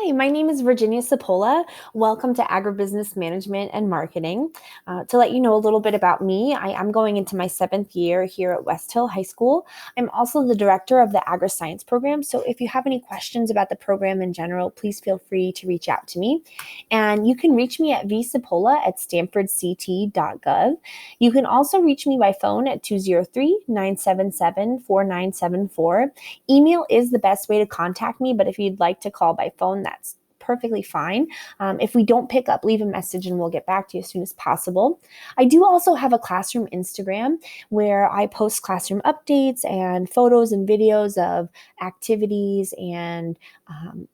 Hi, my name is Virginia Sapola. Welcome to Agribusiness Management and Marketing. To let you know a little bit about me, I am going into my 7th year here at Westhill High School. I'm also the director of the Agri-Science program, so if you have any questions about the program in general, please feel free to reach out to me. And you can reach me at vsapola@stanfordct.gov. You can also reach me by phone at 203-977-4974. Email is the best way to contact me, but if you'd like to call by phone, that's perfectly fine. If we don't pick up, leave a message and we'll get back to you as soon as possible. I do also have a classroom Instagram where I post classroom updates and photos and videos of activities and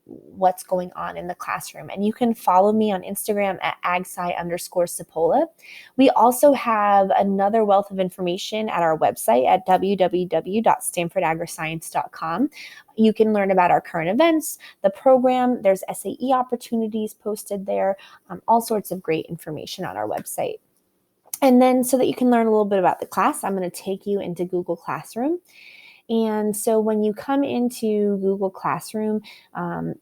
what's going on in the classroom. And you can follow me on Instagram at agsci_Sapola. We also have another wealth of information at our website at www.stanfordagriscience.com. You can learn about our current events, the program. There's SAE opportunities posted there, all sorts of great information on our website. And then so that you can learn a little bit about the class, I'm going to take you into Google Classroom. And so when you come into Google Classroom,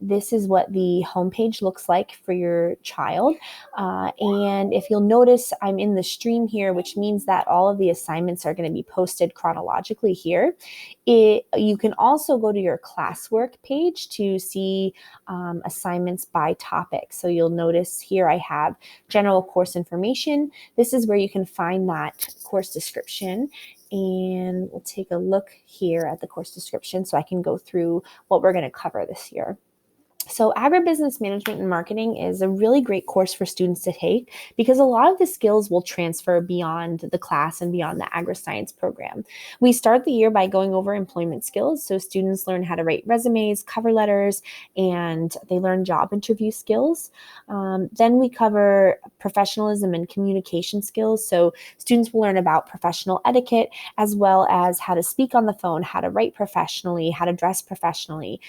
this is what the homepage looks like for your child. And if you'll notice, I'm in the stream here, which means that all of the assignments are going to be posted chronologically here. You can also go to your classwork page to see assignments by topic. So you'll notice here I have general course information. This is where you can find that course description. And we'll take a look here at the course description so I can go through what we're going to cover this year. So agribusiness management and marketing is a really great course for students to take because a lot of the skills will transfer beyond the class and beyond the agri-science program. We start the year by going over employment skills. So students learn how to write resumes, cover letters, and they learn job interview skills. Then we cover professionalism and communication skills. So students will learn about professional etiquette as well as how to speak on the phone, how to write professionally, how to dress professionally.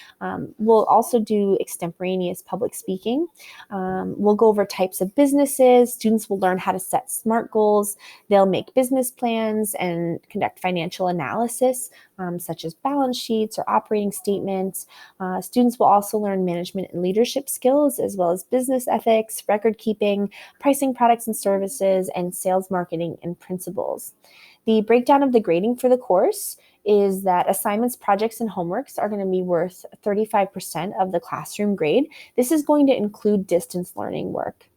We'll also do extemporaneous public speaking. We'll go over types of businesses. Students will learn how to set SMART goals. They'll make business plans and conduct financial analysis, such as balance sheets or operating statements. Students will also learn management and leadership skills, as well as business ethics, record keeping, pricing products and services, and sales marketing and principles. The breakdown of the grading for the course is that assignments, projects, and homeworks are going to be worth 35% of the classroom grade. This is going to include distance learning work.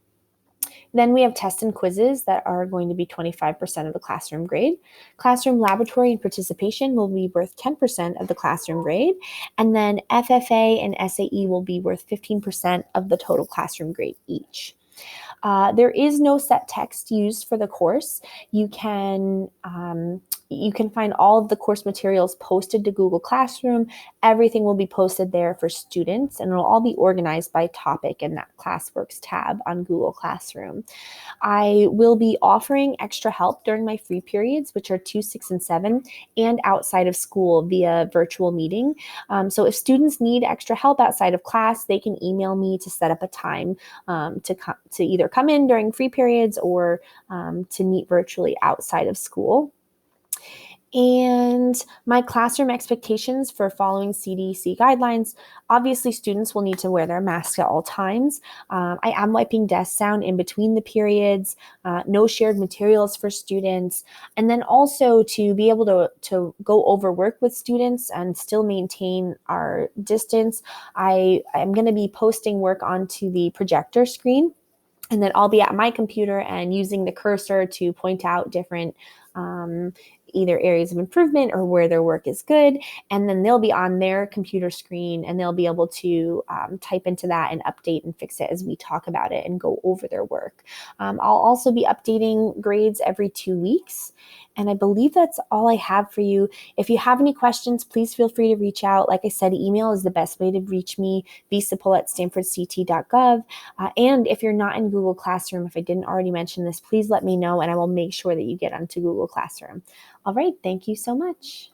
Then we have tests and quizzes that are going to be 25% of the classroom grade. Classroom laboratory and participation will be worth 10% of the classroom grade. And then FFA and SAE will be worth 15% of the total classroom grade each. There is no set text used for the course. You can find all of the course materials posted to Google Classroom. Everything will be posted there for students, and it'll all be organized by topic in that Classworks tab on Google Classroom. I will be offering extra help during my free periods, which are 2, 6, and 7, and outside of school via virtual meeting. So if students need extra help outside of class, they can email me to set up a time to either come in during free periods or to meet virtually outside of school. And my classroom expectations for following CDC guidelines, obviously students will need to wear their masks at all times. I am wiping desks down in between the periods, no shared materials for students, and then also to be able to go over work with students and still maintain our distance, I am going to be posting work onto the projector screen. And then I'll be at my computer and using the cursor to point out different either areas of improvement or where their work is good. And then they'll be on their computer screen and they'll be able to type into that and update and fix it as we talk about it and go over their work. I'll also be updating grades every 2 weeks. And I believe that's all I have for you. If you have any questions, please feel free to reach out. Like I said, email is the best way to reach me, vsapola@stanfordct.gov. And if you're not in Google Classroom, if I didn't already mention this, please let me know and I will make sure that you get onto Google Classroom. All right, thank you so much.